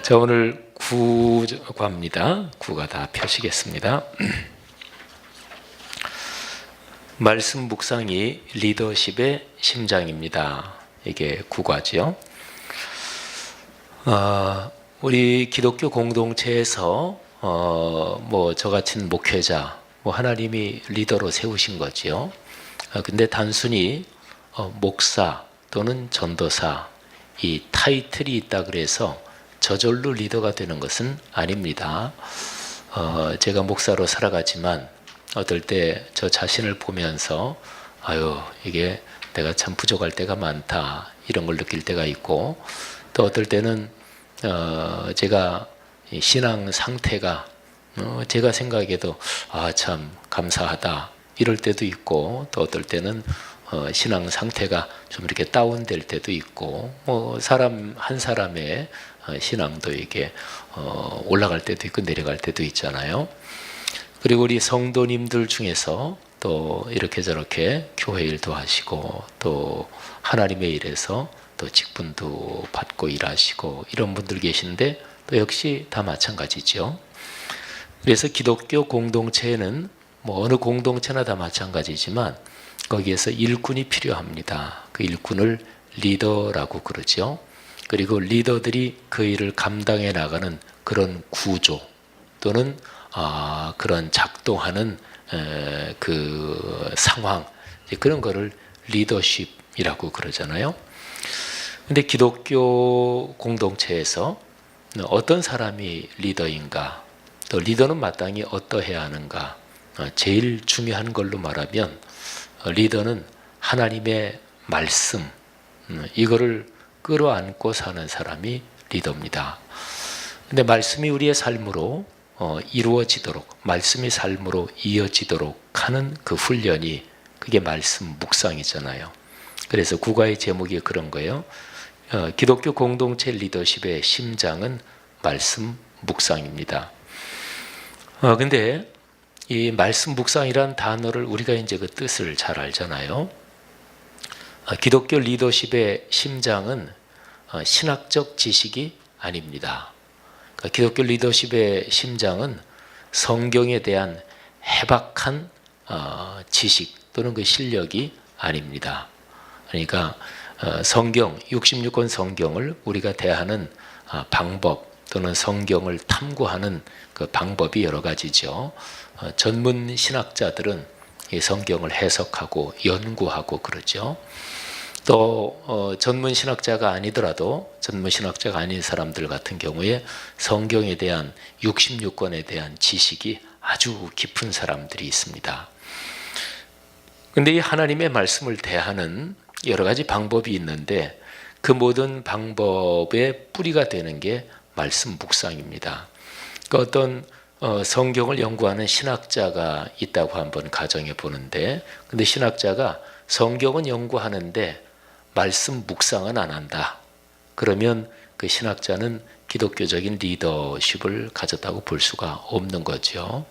자, 오늘 구과입니다. 구가 다 펴시겠습니다. 말씀 묵상이 리더십의 심장입니다. 이게 구과죠. 우리 기독교 공동체에서 저같이 목회자, 하나님이 리더로 세우신 거지요. 근데 단순히 목사 또는 전도사 이 타이틀이 있다 그래서 저절로 리더가 되는 것은 아닙니다. 제가 목사로 살아가지만 어떨 때 저 자신을 보면서 이게 내가 참 부족할 때가 많다 이런 걸 느낄 때가 있고, 또 어떨 때는 제가 신앙 상태가 제가 생각해도 참 감사하다 이럴 때도 있고, 또 어떨 때는 신앙 상태가 좀 이렇게 다운될 때도 있고, 사람 한 사람의 신앙도 이게 올라갈 때도 있고 내려갈 때도 있잖아요. 그리고 우리 성도님들 중에서 또 이렇게 저렇게 교회 일도 하시고 또 하나님의 일에서 또 직분도 받고 일하시고 이런 분들 계신데 또 역시 다 마찬가지죠. 그래서 기독교 공동체에는 어느 공동체나 다 마찬가지지만 거기에서 일꾼이 필요합니다. 그 일꾼을 리더라고 그러죠. 그리고 리더들이 그 일을 감당해 나가는 그런 구조 또는 그런 작동하는 그 상황, 그런 거를 리더십이라고 그러잖아요. 근데 기독교 공동체에서 어떤 사람이 리더인가, 또 리더는 마땅히 어떠해야 하는가, 제일 중요한 걸로 말하면 리더는 하나님의 말씀, 이거를 끌어안고 사는 사람이 리더입니다. 근데 말씀이 우리의 삶으로 이루어지도록, 말씀이 삶으로 이어지도록 하는 그 훈련이 그게 말씀 묵상이잖아요. 그래서 구과의 제목이 그런 거예요. 기독교 공동체 리더십의 심장은 말씀 묵상입니다. 근데 이 말씀 묵상이란 단어를 우리가 이제 그 뜻을 잘 알잖아요. 기독교 리더십의 심장은 신학적 지식이 아닙니다. 기독교 리더십의 심장은 성경에 대한 해박한 지식 또는 그 실력이 아닙니다. 그러니까 성경, 66권 성경을 우리가 대하는 방법 또는 성경을 탐구하는 그 방법이 여러 가지죠. 전문 신학자들은 이 성경을 해석하고 연구하고 그러죠. 또 전문 신학자가 아니더라도 전문 신학자가 아닌 사람들 같은 경우에 성경에 대한 66권에 대한 지식이 아주 깊은 사람들이 있습니다. 근데 이 하나님의 말씀을 대하는 여러 가지 방법이 있는데 그 모든 방법의 뿌리가 되는 게 말씀 묵상입니다. 어떤 성경을 연구하는 신학자가 있다고 한번 가정해 보는데, 근데 신학자가 성경은 연구하는데 말씀 묵상은 안 한다. 그러면 그 신학자는 기독교적인 리더십을 가졌다고 볼 수가 없는 거죠.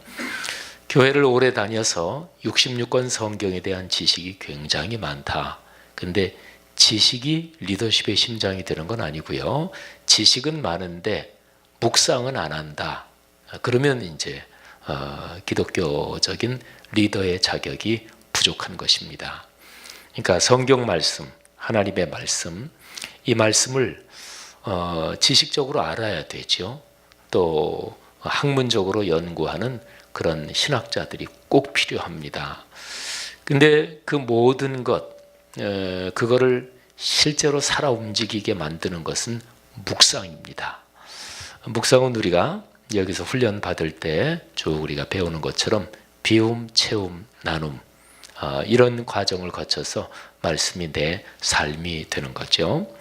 교회를 오래 다녀서 66권 성경에 대한 지식이 굉장히 많다. 근데 지식이 리더십의 심장이 되는 건 아니고요. 지식은 많은데 묵상은 안 한다. 그러면 이제 기독교적인 리더의 자격이 부족한 것입니다. 그러니까 성경 말씀, 하나님의 말씀, 이 말씀을 지식적으로 알아야 되죠. 또 학문적으로 연구하는 그런 신학자들이 꼭 필요합니다. 근데 그 모든 것, 그거를 실제로 살아 움직이게 만드는 것은 묵상입니다. 묵상은 우리가 여기서 훈련 받을 때 쭉 우리가 배우는 것처럼 비움, 채움, 나눔, 이런 과정을 거쳐서 말씀이 내 삶이 되는 거죠.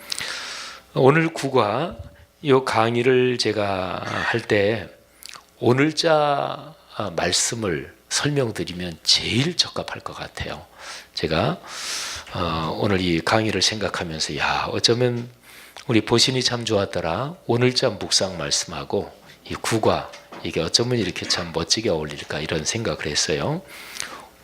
오늘 구과 이 강의를 제가 할 때 오늘자 말씀을 설명드리면 제일 적합할 것 같아요. 제가 오늘 이 강의를 생각하면서 어쩌면 우리 보신이 참 좋았더라. 오늘자 묵상 말씀하고 이 구과 이게 어쩌면 이렇게 참 멋지게 어울릴까 이런 생각을 했어요.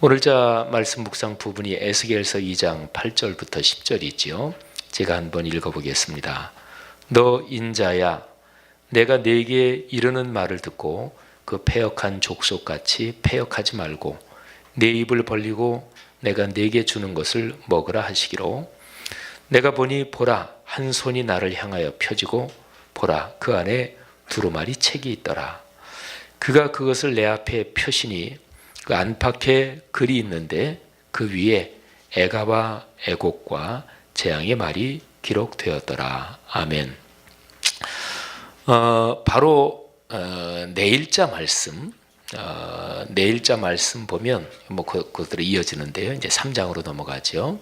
오늘자 말씀 묵상 부분이 에스겔서 2장 8절부터 10절이지요. 제가 한번 읽어보겠습니다. 너 인자야, 내가 네게 이르는 말을 듣고 그 패역한 족속같이 패역하지 말고 내 입을 벌리고 내가 네게 주는 것을 먹으라 하시기로 내가 보니 보라 한 손이 나를 향하여 펴지고 보라 그 안에 두루마리 책이 있더라. 그가 그것을 내 앞에 펴시니 그 안팎에 글이 있는데 그 위에 애가와 애곡과 재앙의 말이 기록되었더라. 아멘. 바로 내일자 말씀, 내일자 말씀 보면 그것들이 이어지는데요. 이제 3장으로 넘어가죠.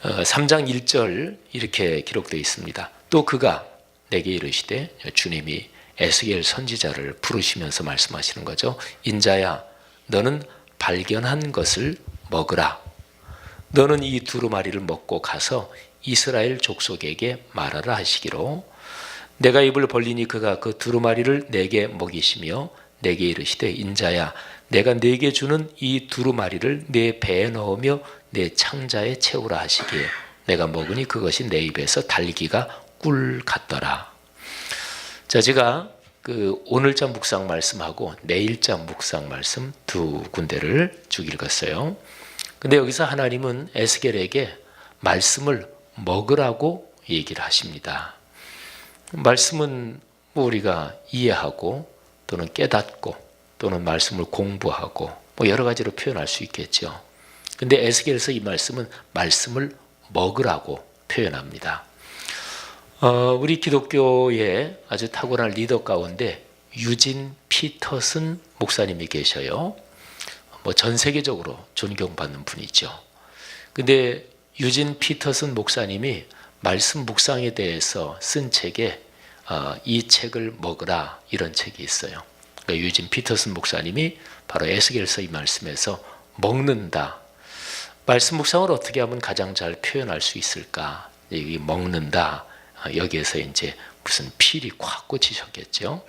3장 1절 이렇게 기록되어 있습니다. 또 그가 내게 이르시되, 주님이 에스겔 선지자를 부르시면서 말씀하시는 거죠. 인자야, 너는 발견한 것을 먹으라. 너는 이 두루마리를 먹고 가서 이스라엘 족속에게 말하라 하시기로 내가 입을 벌리니 그가 그 두루마리를 내게 먹이시며 내게 이르시되 인자야 내가 내게 주는 이 두루마리를 내 배에 넣으며 내 창자에 채우라 하시기에 내가 먹으니 그것이 내 입에서 달기가 꿀 같더라. 자, 제가 그 오늘자 묵상 말씀하고 내일자 묵상 말씀 두 군데를 쭉 읽었어요. 근데 여기서 하나님은 에스겔에게 말씀을 먹으라고 얘기를 하십니다. 말씀은 뭐 우리가 이해하고 또는 깨닫고 또는 말씀을 공부하고 뭐 여러 가지로 표현할 수 있겠죠. 근데 에스겔에서 이 말씀은 말씀을 먹으라고 표현합니다. 우리 기독교의 아주 탁월한 리더 가운데 유진 피터슨 목사님이 계셔요. 뭐 전 세계적으로 존경받는 분이죠. 근데 유진 피터슨 목사님이 말씀 묵상에 대해서 쓴 책에 이 책을 먹으라 이런 책이 있어요. 그러니까 유진 피터슨 목사님이 바로 에스겔서 이 말씀에서 먹는다. 말씀 묵상을 어떻게 하면 가장 잘 표현할 수 있을까? 이 먹는다. 여기에서 이제 무슨 필이 콱 꽂히셨겠죠.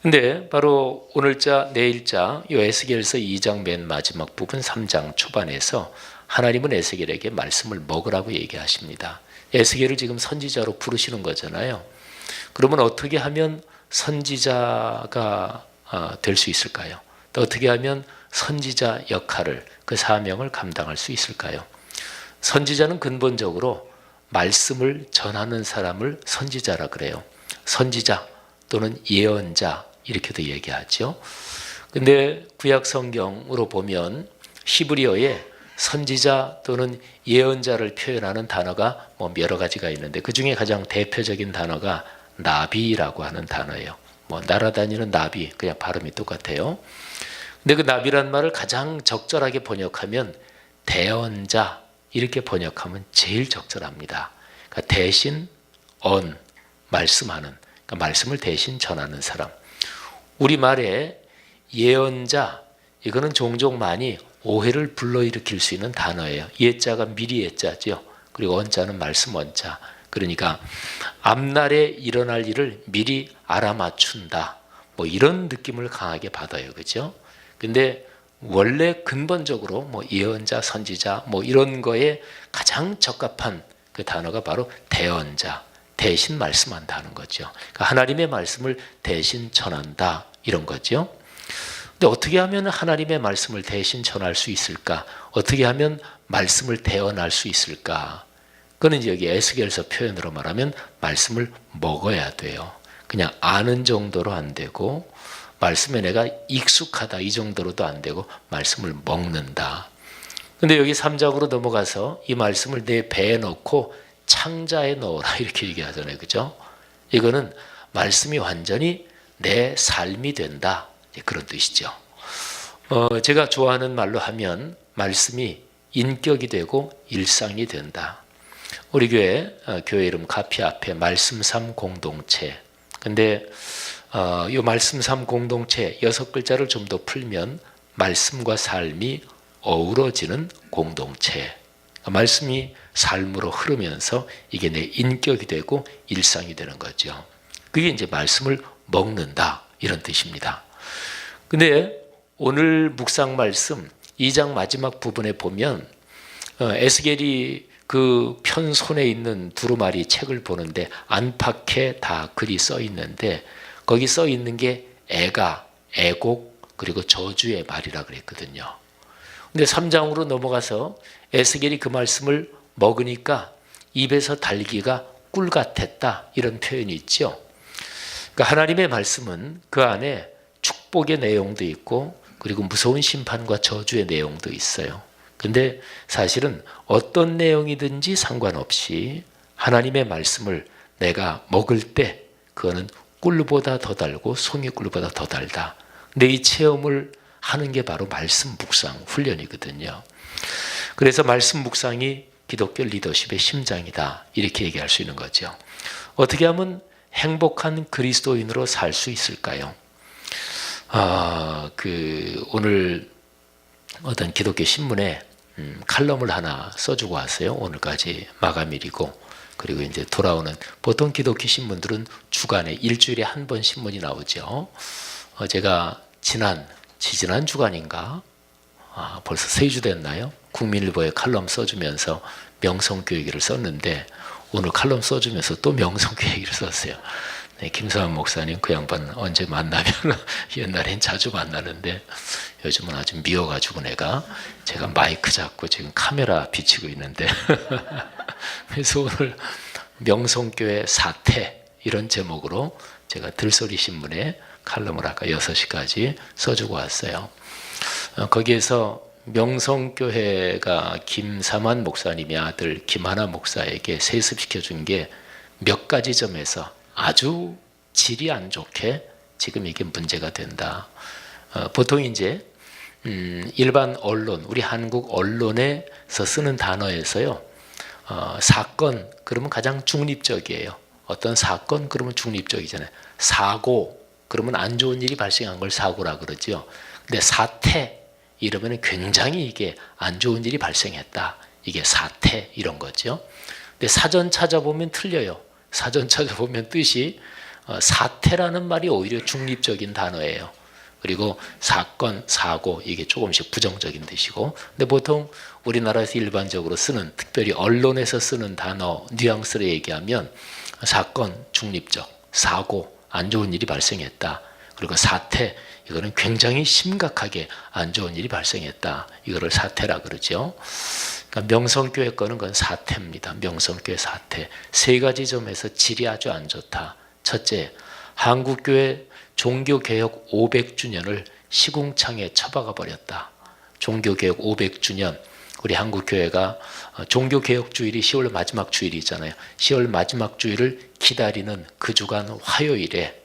근데 바로 오늘자 내일자 이 에스겔서 2장 맨 마지막 부분 3장 초반에서 하나님은 에스겔에게 말씀을 먹으라고 얘기하십니다. 에스겔을 지금 선지자로 부르시는 거잖아요. 그러면 어떻게 하면 선지자가 될 수 있을까요? 또 어떻게 하면 선지자 역할을 그 사명을 감당할 수 있을까요? 선지자는 근본적으로 말씀을 전하는 사람을 선지자라 그래요. 선지자 또는 예언자 이렇게도 얘기하죠. 근데 구약 성경으로 보면 히브리어에 선지자 또는 예언자를 표현하는 단어가 뭐 여러 가지가 있는데 그 중에 가장 대표적인 단어가 나비라고 하는 단어예요. 뭐 날아다니는 나비 그냥 발음이 똑같아요. 근데 그 나비란 말을 가장 적절하게 번역하면 대언자 이렇게 번역하면 제일 적절합니다. 그러니까 대신 말씀하는 그러니까 말씀을 대신 전하는 사람. 우리말에 예언자 이거는 종종 많이 오해를 불러일으킬 수 있는 단어예요. 예자가 미리 예자죠. 그리고 언자는 말씀 언자. 그러니까 앞날에 일어날 일을 미리 알아맞춘다. 뭐 이런 느낌을 강하게 받아요. 그죠? 근데 원래 근본적으로 뭐 예언자, 선지자 뭐 이런 거에 가장 적합한 그 단어가 바로 대언자, 대신 말씀한다는 거죠. 그러니까 하나님의 말씀을 대신 전한다 이런 거죠. 근데 어떻게 하면 하나님의 말씀을 대신 전할 수 있을까? 어떻게 하면 말씀을 대언할 수 있을까? 그건 이제 여기 에스겔서 표현으로 말하면 말씀을 먹어야 돼요. 그냥 아는 정도로 안 되고 말씀에 내가 익숙하다 이 정도로도 안 되고 말씀을 먹는다. 근데 여기 3장으로 넘어가서 이 말씀을 내 배에 넣고 창자에 넣어라 이렇게 얘기하잖아요. 그죠? 이거는 말씀이 완전히 내 삶이 된다. 그런 뜻이죠. 제가 좋아하는 말로 하면 말씀이 인격이 되고 일상이 된다. 우리 교회 이름 카피 앞에 말씀3 공동체. 근데 이 말씀3 공동체 6글자를 좀 더 풀면 말씀과 삶이 어우러지는 공동체. 말씀이 삶으로 흐르면서 이게 내 인격이 되고 일상이 되는 거죠. 그게 이제 말씀을 먹는다 이런 뜻입니다. 근데 오늘 묵상 말씀 2장 마지막 부분에 보면 에스겔이 그 편 손에 있는 두루마리 책을 보는데 안팎에 다 글이 써 있는데 거기 써 있는 게 애가, 애곡, 그리고 저주의 말이라 그랬거든요. 근데 3장으로 넘어가서 에스겔이 그 말씀을 먹으니까 입에서 달기가 꿀 같았다, 이런 표현이 있죠. 그러니까 하나님의 말씀은 그 안에 축복의 내용도 있고 그리고 무서운 심판과 저주의 내용도 있어요. 근데 사실은 어떤 내용이든지 상관없이 하나님의 말씀을 내가 먹을 때 그거는 꿀보다 더 달고 송이꿀보다 더 달다. 근데 이 체험을 하는 게 바로 말씀 묵상 훈련이거든요. 그래서 말씀 묵상이 기독교 리더십의 심장이다, 이렇게 얘기할 수 있는 거죠. 어떻게 하면 행복한 그리스도인으로 살 수 있을까요? 오늘 어떤 기독교 신문에 칼럼을 하나 써주고 왔어요. 오늘까지 마감일이고, 그리고 이제 돌아오는, 보통 기독교 신문들은 주간에 일주일에 한 번 신문이 나오죠. 제가 지지난 주간인가, 벌써 3주 됐나요? 국민일보에 칼럼 써주면서 명성교회기를 썼는데 오늘 칼럼 써주면서 또 명성교회기를 썼어요. 네, 김서환 목사님, 그 양반 언제 만나면 옛날엔 자주 만나는데 요즘은 아주 미워가지고 제가 마이크 잡고 지금 카메라 비치고 있는데 그래서 오늘 명성교회 사태, 이런 제목으로 제가 들소리 신문에 칼럼을 아까 6시까지 써주고 왔어요. 거기에서 명성교회가 김삼환 목사님의 아들 김하나 목사에게 세습시켜준 게 몇 가지 점에서 아주 질이 안 좋게 지금 이게 문제가 된다. 보통 이제 일반 언론, 우리 한국 언론에서 쓰는 단어에서요, 사건 그러면 가장 중립적이에요. 어떤 사건 그러면 중립적이잖아요. 사고 그러면 안 좋은 일이 발생한 걸 사고라 그러죠. 근데 사태 이러면 굉장히 이게 안 좋은 일이 발생했다, 이게 사태, 이런 거죠. 근데 사전 찾아보면 틀려요. 사전 찾아보면 뜻이 사태라는 말이 오히려 중립적인 단어예요. 그리고 사건, 사고, 이게 조금씩 부정적인 뜻이고, 근데 보통 우리나라에서 일반적으로 쓰는, 특별히 언론에서 쓰는 단어 뉘앙스를 얘기하면 사건, 중립적, 사고, 안 좋은 일이 발생했다, 그리고 사태, 이거는 굉장히 심각하게 안 좋은 일이 발생했다, 이거를 사태라 그러죠. 그러니까 명성교회 거는 그건 사태입니다. 명성교회 사태. 3가지 점에서 질이 아주 안 좋다. 첫째, 한국교회 종교개혁 500주년을 시궁창에 처박아 버렸다. 종교개혁 500주년, 우리 한국교회가 종교개혁주일이 10월 마지막 주일이잖아요. 10월 마지막 주일을 기다리는 그 주간 화요일에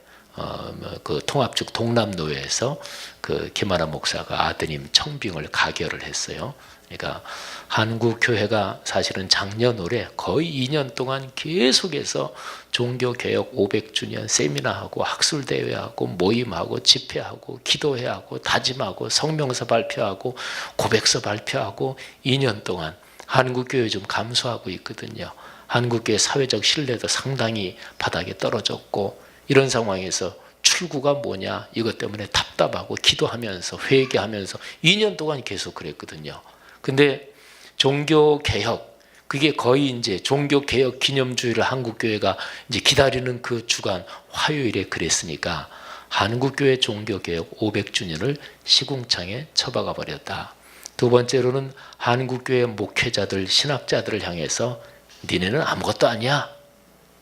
그 통합측 동남노회에서 그 김하나 목사가 아드님 청빙을 가결을 했어요. 그러니까 한국교회가 사실은 작년 올해 거의 2년 동안 계속해서 종교개혁 500주년 세미나하고 학술대회하고 모임하고 집회하고 기도회하고 다짐하고 성명서 발표하고 고백서 발표하고 2년 동안 한국교회 좀 감소하고 있거든요. 한국교회 사회적 신뢰도 상당히 바닥에 떨어졌고, 이런 상황에서 출구가 뭐냐, 이것 때문에 답답하고 기도하면서 회개하면서 2년 동안 계속 그랬거든요. 근데 종교개혁, 그게 거의 이제 종교개혁 기념주의를 한국교회가 이제 기다리는 그 주간 화요일에 그랬으니까 한국교회 종교개혁 500주년을 시궁창에 처박아 버렸다. 두 번째로는 한국교회 목회자들, 신학자들을 향해서 니네는 아무것도 아니야,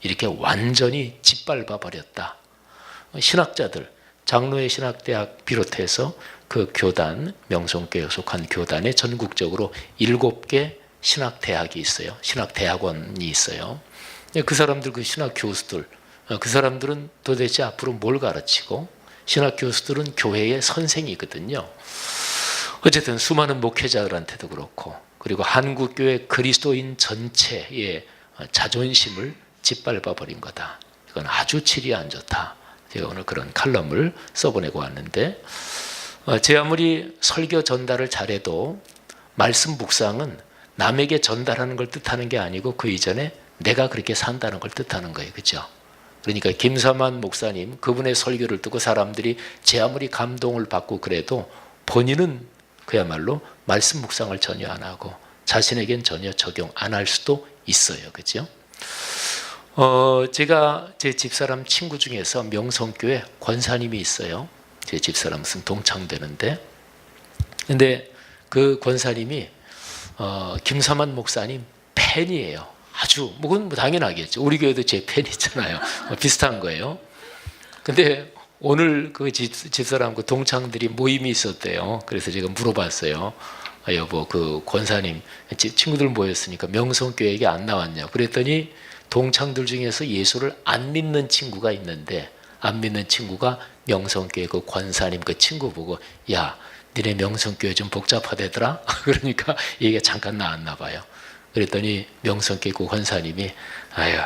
이렇게 완전히 짓밟아 버렸다. 신학자들, 장로회 신학대학 비롯해서 그 교단, 명성교회에 속한 교단에 전국적으로 7개 신학대학이 있어요. 신학대학원이 있어요. 그 사람들, 그 신학교수들, 그 사람들은 도대체 앞으로 뭘 가르치고, 신학교수들은 교회의 선생이거든요. 어쨌든 수많은 목회자들한테도 그렇고, 그리고 한국교회 그리스도인 전체의 자존심을 짓밟아 버린 거다. 이건 아주 질이 안 좋다. 제가 오늘 그런 칼럼을 써보내고 왔는데, 제 아무리 설교 전달을 잘해도 말씀 묵상은 남에게 전달하는 걸 뜻하는 게 아니고 그 이전에 내가 그렇게 산다는 걸 뜻하는 거예요. 그렇죠? 그러니까 김삼환 목사님, 그분의 설교를 듣고 사람들이 제 아무리 감동을 받고 그래도 본인은 그야말로 말씀 묵상을 전혀 안 하고 자신에겐 전혀 적용 안 할 수도 있어요. 그죠? 제가 제 집사람 친구 중에서 명성교회 권사님이 있어요. 제 집사람 무슨 동창되는데, 근데 그 권사님이 김사만 목사님 팬이에요. 아주 그건 당연하겠죠. 우리 교회도 제 팬 있잖아요. 비슷한 거예요. 근데 오늘 그 집사람 그 동창들이 모임이 있었대요. 그래서 제가 물어봤어요. 여보, 그 권사님 친구들 모였으니까 명성교회에 안 나왔냐? 그랬더니 동창들 중에서 예수를 안 믿는 친구가 있는데, 안 믿는 친구가 명성교회 그 권사님 그 친구 보고, 야, 니네 명성교회 좀 복잡하대더라? 그러니까 얘기가 잠깐 나왔나 봐요. 그랬더니 명성교회 그 권사님이, 아유,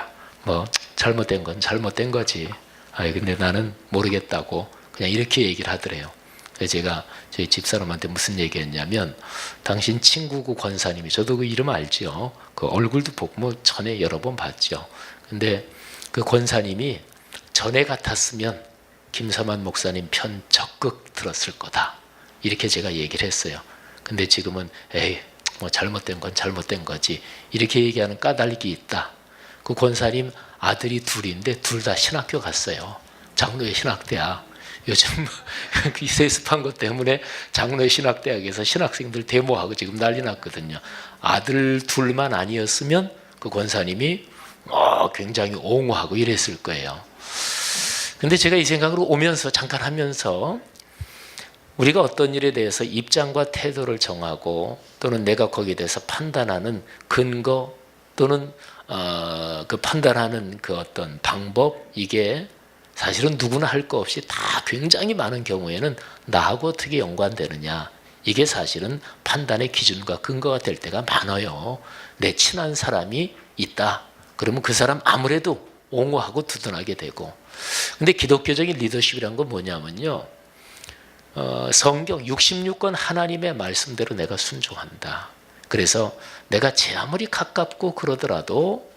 뭐 잘못된 건 잘못된 거지. 아유, 근데 나는 모르겠다고 그냥 이렇게 얘기를 하더래요. 그래서 제가 저희 집사람한테 무슨 얘기했냐면, 당신 친구 그 권사님이, 저도 그 이름 알죠. 그 얼굴도 보고 뭐 전에 여러 번 봤죠. 근데 그 권사님이 전에 같았으면 김사만 목사님 편 적극 들었을 거다. 이렇게 제가 얘기를 했어요. 근데 지금은 에이, 뭐 잘못된 건 잘못된 거지. 이렇게 얘기하는 까닭이 있다. 그 권사님 아들이 둘인데 둘 다 신학교 갔어요. 장로의 신학대학. 요즘 이 세습한 것 때문에 장로의 신학대학에서 신학생들 데모하고 지금 난리 났거든요. 아들 둘만 아니었으면 그 권사님이 굉장히 옹호하고 이랬을 거예요. 근데 제가 이 생각으로 오면서 잠깐 하면서, 우리가 어떤 일에 대해서 입장과 태도를 정하고 또는 내가 거기에 대해서 판단하는 근거 또는 그 판단하는 그 어떤 방법, 이게 사실은 누구나 할 거 없이 다 굉장히 많은 경우에는 나하고 어떻게 연관되느냐, 이게 사실은 판단의 기준과 근거가 될 때가 많아요. 내 친한 사람이 있다. 그러면 그 사람 아무래도 옹호하고 두둔하게 되고. 근데 기독교적인 리더십이란 건 뭐냐면요, 성경 66권 하나님의 말씀대로 내가 순종한다. 그래서 내가 제 아무리 가깝고 그러더라도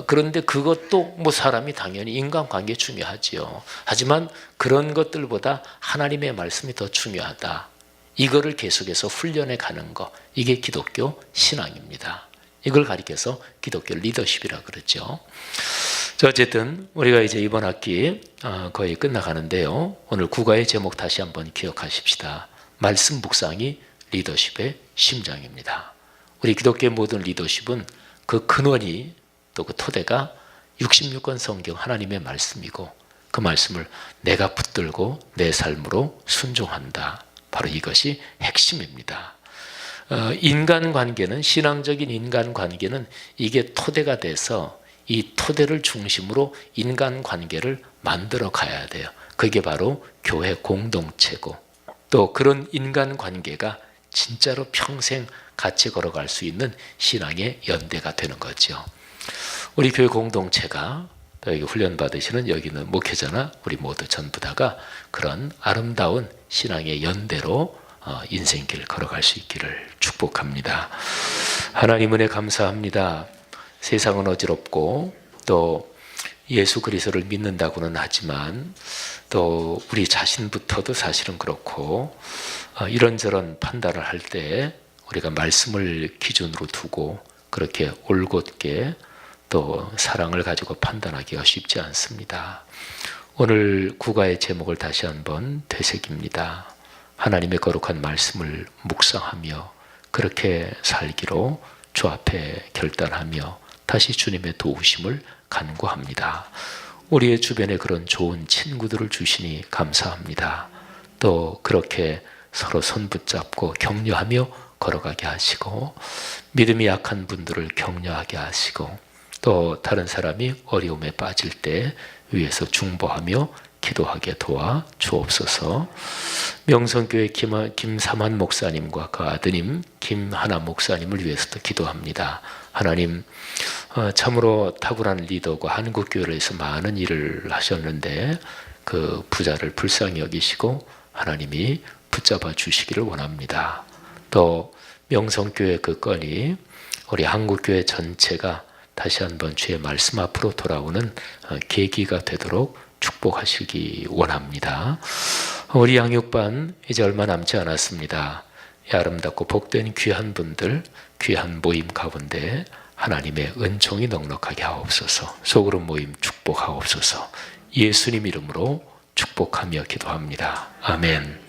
그런데 그것도 뭐 사람이 당연히 인간관계 중요하지요. 하지만 그런 것들보다 하나님의 말씀이 더 중요하다. 이거를 계속해서 훈련해 가는 것, 이게 기독교 신앙입니다. 이걸 가리켜서 기독교 리더십이라 그러죠. 어쨌든 우리가 이제 이번 학기 거의 끝나가는데요. 오늘 국어의 제목 다시 한번 기억하십시다. 말씀 묵상이 리더십의 심장입니다. 우리 기독교의 모든 리더십은 그 근원이 또 그 토대가 66권 성경 하나님의 말씀이고, 그 말씀을 내가 붙들고 내 삶으로 순종한다. 바로 이것이 핵심입니다. 인간관계는, 신앙적인 인간관계는 이게 토대가 돼서 이 토대를 중심으로 인간관계를 만들어 가야 돼요. 그게 바로 교회 공동체고, 또 그런 인간관계가 진짜로 평생 같이 걸어갈 수 있는 신앙의 연대가 되는 거죠. 우리 교회 공동체가, 여기 훈련받으시는 여기 있는 목회자나 우리 모두 전부 다가 그런 아름다운 신앙의 연대로 인생길 걸어갈 수 있기를 축복합니다. 하나님 은혜 감사합니다. 세상은 어지럽고 또 예수 그리스도를 믿는다고는 하지만 또 우리 자신부터도 사실은 그렇고, 이런저런 판단을 할 때 우리가 말씀을 기준으로 두고 그렇게 올곧게 또 사랑을 가지고 판단하기가 쉽지 않습니다. 오늘 국가의 제목을 다시 한번 되새깁니다. 하나님의 거룩한 말씀을 묵상하며 그렇게 살기로 주 앞에 결단하며 다시 주님의 도우심을 간구합니다. 우리의 주변에 그런 좋은 친구들을 주시니 감사합니다. 또 그렇게 서로 손 붙잡고 격려하며 걸어가게 하시고, 믿음이 약한 분들을 격려하게 하시고, 또 다른 사람이 어려움에 빠질 때 위에서 중보하며 기도하게 도와 주옵소서. 명성교회 김삼환 목사님과 그 아드님 김하나 목사님을 위해서도 기도합니다. 하나님, 참으로 탁월한 리더고 한국교회를 위해서 많은 일을 하셨는데 그 부자를 불쌍히 여기시고 하나님이 붙잡아 주시기를 원합니다. 또 명성교회 그 건이 우리 한국교회 전체가 다시 한번 주의 말씀 앞으로 돌아오는 계기가 되도록 축복하시기 원합니다. 우리 양육반 이제 얼마 남지 않았습니다. 이 아름답고 복된 귀한 분들, 귀한 모임 가운데 하나님의 은총이 넉넉하게 하옵소서. 소그룹 모임 축복하옵소서. 예수님 이름으로 축복하며 기도합니다. 아멘.